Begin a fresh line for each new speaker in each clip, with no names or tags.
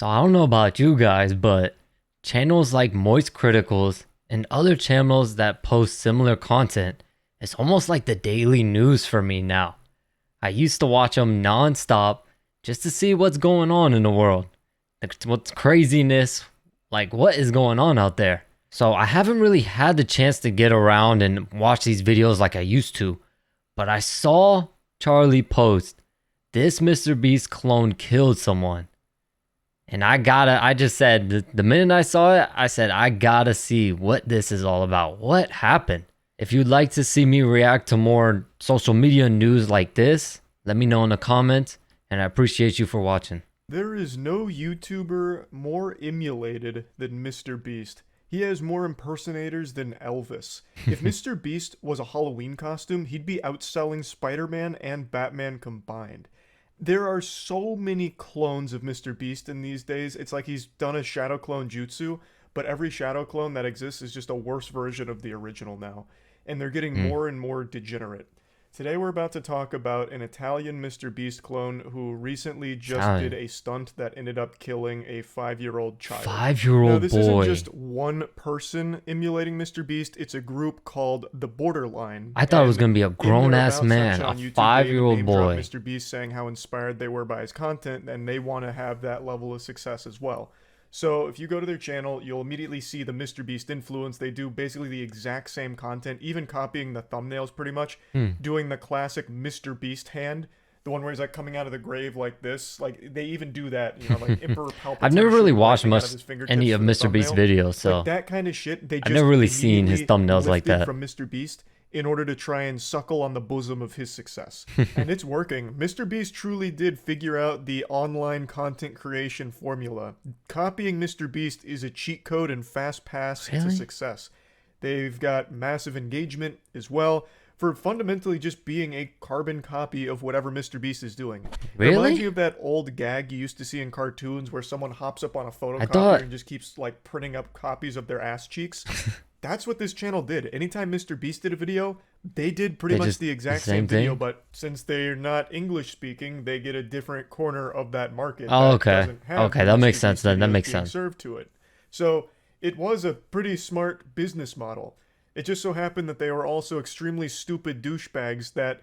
So I don't know about you guys, but channels like Moist Criticals and other channels that post similar content, it's almost like the daily news for me now. I used to watch them nonstop just to see what's going on in the world. Like, what's craziness, like what is going on out there. So I haven't really had the chance to get around and watch these videos like I used to, but I saw Charlie post, this MrBeast clone killed someone. And I just said, the minute I saw it, I said, I gotta see what this is all about. What happened? If you'd like to see me react to more social media news like this, let me know in the comments, and I appreciate you for watching.
There is no YouTuber more emulated than MrBeast. He has more impersonators than Elvis. If MrBeast was a Halloween costume, he'd be outselling Spider-Man and Batman combined. There are so many clones of MrBeast in these days. It's like he's done a shadow clone jutsu, but every shadow clone that exists is just a worse version of the original now. And they're getting more and more degenerate. Today we're about to talk about an Italian MrBeast clone who recently just did a stunt that ended up killing a 5-year-old child.
5-year-old boy.
Now, this isn't just one person emulating MrBeast, it's a group called The Borderline.
I thought it was going to be a grown-ass man, a 5-year-old boy.
MrBeast saying how inspired they were by his content, and they want to have that level of success as well. So if you go to their channel, you'll immediately see the MrBeast influence. They do basically the exact same content, even copying the thumbnails pretty much, doing the classic MrBeast hand, the one where he's like coming out of the grave like this. Like they even do that, you know, like Emperor Palpatine.
I've never really watched any of MrBeast's videos, so
like that kind of shit. They just
I've never really seen his thumbnails like that
from MrBeast in order to try and suckle on the bosom of his success. And it's working. MrBeast truly did figure out the online content creation formula. Copying MrBeast is a cheat code and fast pass to success. They've got massive engagement as well for fundamentally just being a carbon copy of whatever MrBeast is doing.
Really?
It reminds me of that old gag you used to see in cartoons where someone hops up on a photocopier and just keeps like printing up copies of their ass cheeks. That's what this channel did. Anytime MrBeast did a video, they did pretty much the exact same video, but since they're not English speaking, they get a different corner of that market.
Oh, okay. Okay, that makes sense then. That makes sense.
Served to it. So it was a pretty smart business model. It just so happened that they were also extremely stupid douchebags that,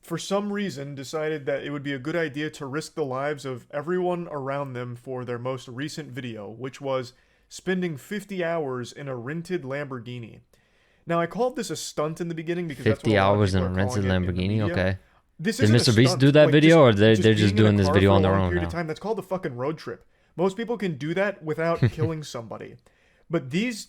for some reason, decided that it would be a good idea to risk the lives of everyone around them for their most recent video, which was spending 50 hours in a rented Lamborghini. Now, I called this a stunt in the beginning because
50 hours in a rented Lamborghini? Okay.
Did
MrBeast do that video, or they're just doing this video on their own now?
That's called a fucking road trip. Most people can do that without killing somebody. But these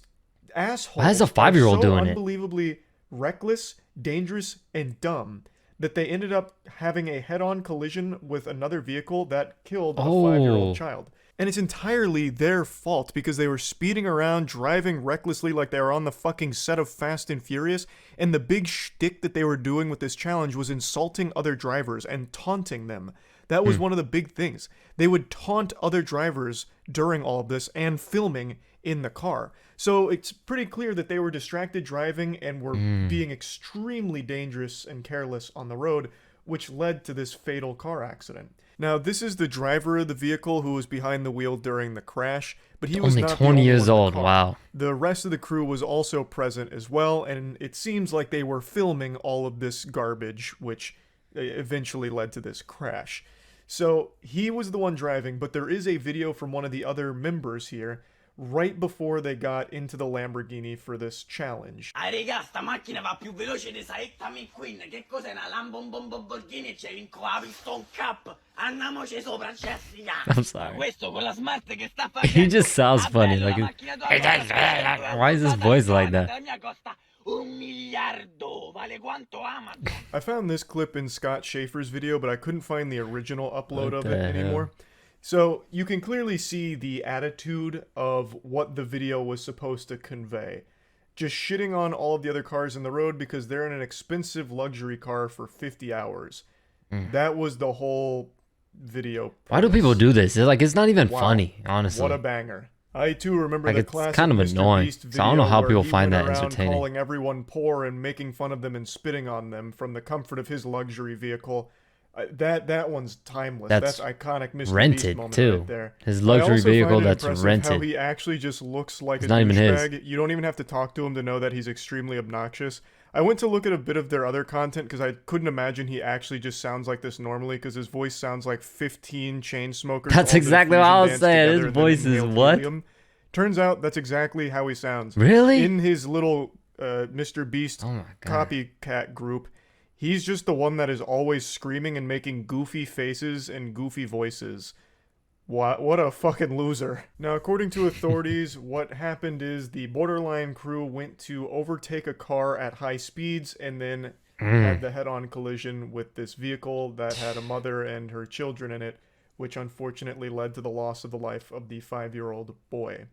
assholes
Why is a 5-year-old doing it?
Unbelievably reckless, dangerous, and dumb that they ended up having a head-on collision with another vehicle that killed a 5-year-old child. And it's entirely their fault because they were speeding around, driving recklessly like they were on the fucking set of Fast and Furious, and the big shtick that they were doing with this challenge was insulting other drivers and taunting them. That was one of the big things. They would taunt other drivers during all of this and filming in the car. So it's pretty clear that they were distracted driving and were being extremely dangerous and careless on the road, which led to this fatal car accident. Now, this is the driver of the vehicle who was behind the wheel during the crash, but he was
only
not
20 years old. Wow.
The rest of the crew was also present as well, and it seems like they were filming all of this garbage, which eventually led to this crash. So he was the one driving, but there is a video from one of the other members here right before they got into the Lamborghini for this challenge.
Raga, sta macchina va più veloce di Saetta McQueen. Che cos'è una Lamborghini e c'è vinco la Piston Cup? Andiamoci sopra, Jessica.
I'm sorry.
Questo con la smart che sta facendo.
He just sounds funny. Like, why is his voice like that?
I found this clip in Scott Schaefer's video, but I couldn't find the original upload of it anymore. So you can clearly see the attitude of what the video was supposed to convey. Just shitting on all of the other cars in the road because they're in an expensive luxury car for 50 hours. That was the whole video.
Why do people do this? It's not even funny, honestly.
What a banger. I too remember the classic
it's kind of annoying. So I don't know how people find that entertaining.
Calling everyone poor and making fun of them and spitting on them from the comfort of his luxury vehicle. That one's timeless.
That's
That's iconic Mr. Beast
rented
moment
too.
right there.
His
I
luxury
also
vehicle
find it
that's
impressive how
rented.
he actually just looks like
It's
a
not even his.
douchebag. You don't even have to talk to him to know that he's extremely obnoxious. I went to look at a bit of their other content because I couldn't imagine he actually just sounds like this normally, because his voice sounds like 15 chain smokers.
That's
all did a
exactly what
fusion
I was
dance
saying.
together
His
and then
voice is
inhaled
what?
helium. Turns out that's exactly how he sounds.
Really?
In his little Mr. Beast
Oh my god.
copycat group, he's just the one that is always screaming and making goofy faces and goofy voices. What a fucking loser. Now, according to authorities, what happened is the Borderline crew went to overtake a car at high speeds and then had the head-on collision with this vehicle that had a mother and her children in it, which unfortunately led to the loss of the life of the 5-year-old boy.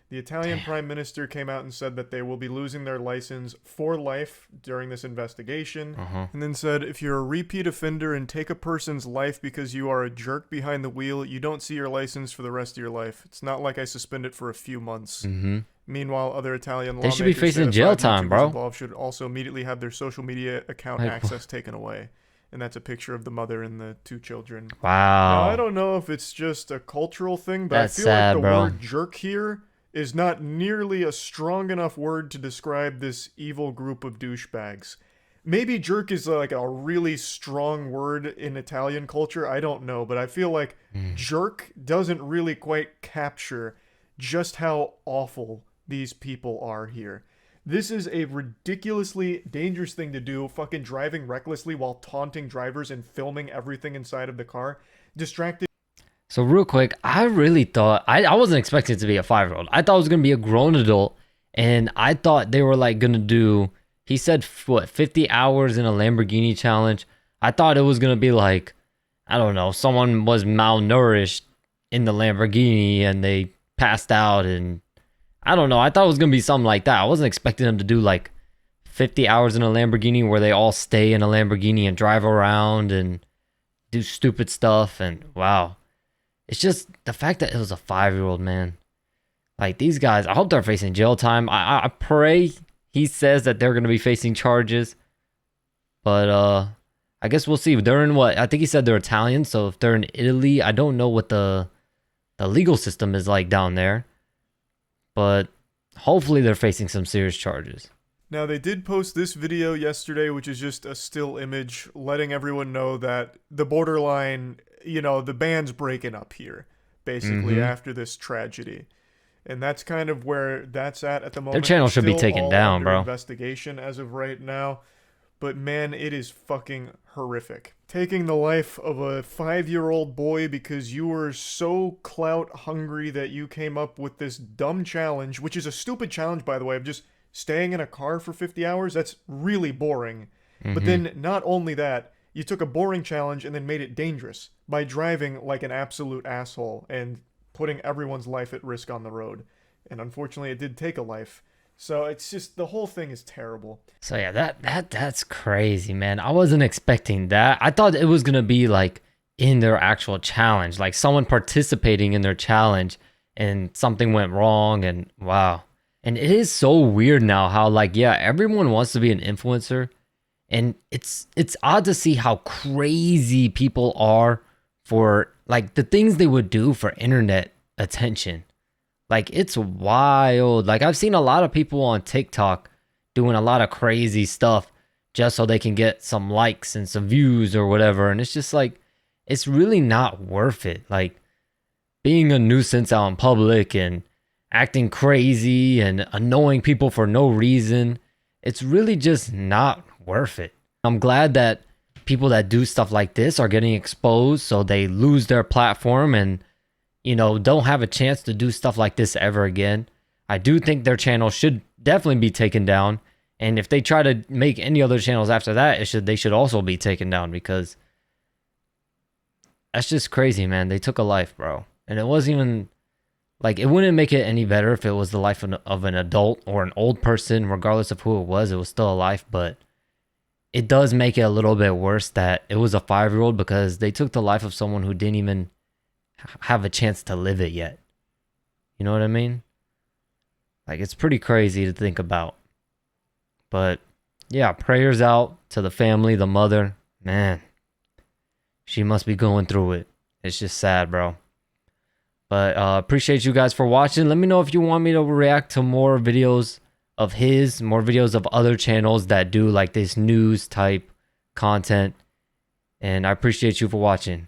The Italian Prime Minister came out and said that they will be losing their license for life during this investigation, and then said, if you're a repeat offender and take a person's life because you are a jerk behind the wheel, you don't see your license for the rest of your life. It's not like I suspend it for a few months. Meanwhile, other Italian
They
lawmakers
should be
say
facing
the
jail
5
time,
YouTubers
bro.
involved should also immediately have their social media account
Like,
access taken away. And that's a picture of the mother and the 2 children.
Wow.
Now, I don't know if it's just a cultural thing, but
That's
I feel
sad,
like the
bro.
word jerk here is not nearly a strong enough word to describe this evil group of douchebags. Maybe jerk is like a really strong word in Italian culture, I don't know, but I feel like jerk doesn't really quite capture just how awful these people are here. This is a ridiculously dangerous thing to do, fucking driving recklessly while taunting drivers and filming everything inside of the car. Distracted.
So real quick, I really thought I wasn't expecting it to be a 5-year-old. I thought it was gonna be a grown adult, and I thought they were like gonna do. He said what 50 hours in a Lamborghini challenge. I thought it was gonna be like, I don't know, someone was malnourished in the Lamborghini and they passed out, and I don't know. I thought it was gonna be something like that. I wasn't expecting them to do like 50 hours in a Lamborghini where they all stay in a Lamborghini and drive around and do stupid stuff. And wow. It's just the fact that it was a 5-year-old, man. Like, these guys, I hope they're facing jail time. I pray he says that they're going to be facing charges. But I guess we'll see. They're in what? I think he said they're Italian. So if they're in Italy, I don't know what the legal system is like down there. But hopefully they're facing some serious charges.
Now, they did post this video yesterday, which is just a still image letting everyone know that the Borderline, you know, the band's breaking up here, basically, after this tragedy. And that's kind of where that's at the moment.
Their channel should be
Still
taken
all
down,
under
bro.
Investigation as of right now. But man, it is fucking horrific. Taking the life of a 5-year-old boy because you were so clout hungry that you came up with this dumb challenge, which is a stupid challenge, by the way, of just staying in a car for 50 hours. That's really boring. But then not only that, you took a boring challenge and then made it dangerous by driving like an absolute asshole and putting everyone's life at risk on the road. And unfortunately, it did take a life. So it's just, the whole thing is terrible.
So yeah, that's crazy, man. I wasn't expecting that. I thought it was gonna be like in their actual challenge, like someone participating in their challenge and something went wrong, and wow. And it is so weird now how, like, yeah, everyone wants to be an influencer, and it's odd to see how crazy people are for like the things they would do for internet attention. Like, it's wild. Like, I've seen a lot of people on TikTok doing a lot of crazy stuff just so they can get some likes and some views or whatever. And it's just like, it's really not worth it. Like, being a nuisance out in public and acting crazy and annoying people for no reason, it's really just not worth it. I'm glad that people that do stuff like this are getting exposed so they lose their platform and, you know, don't have a chance to do stuff like this ever again. I do think their channel should definitely be taken down. And if they try to make any other channels after that, they should also be taken down, because that's just crazy, man. They took a life, bro. And it wasn't even like, it wouldn't make it any better if it was the life of an adult or an old person, regardless of who it was still a life. But it does make it a little bit worse that it was a 5-year-old, because they took the life of someone who didn't even have a chance to live it yet. You know what I mean? Like, it's pretty crazy to think about. But yeah, prayers out to the family, the mother. Man, She must be going through it. It's just sad, bro. But appreciate you guys for watching. Let me know if you want me to react to more videos of his, more videos of other channels that do like this news type content. And I appreciate you for watching.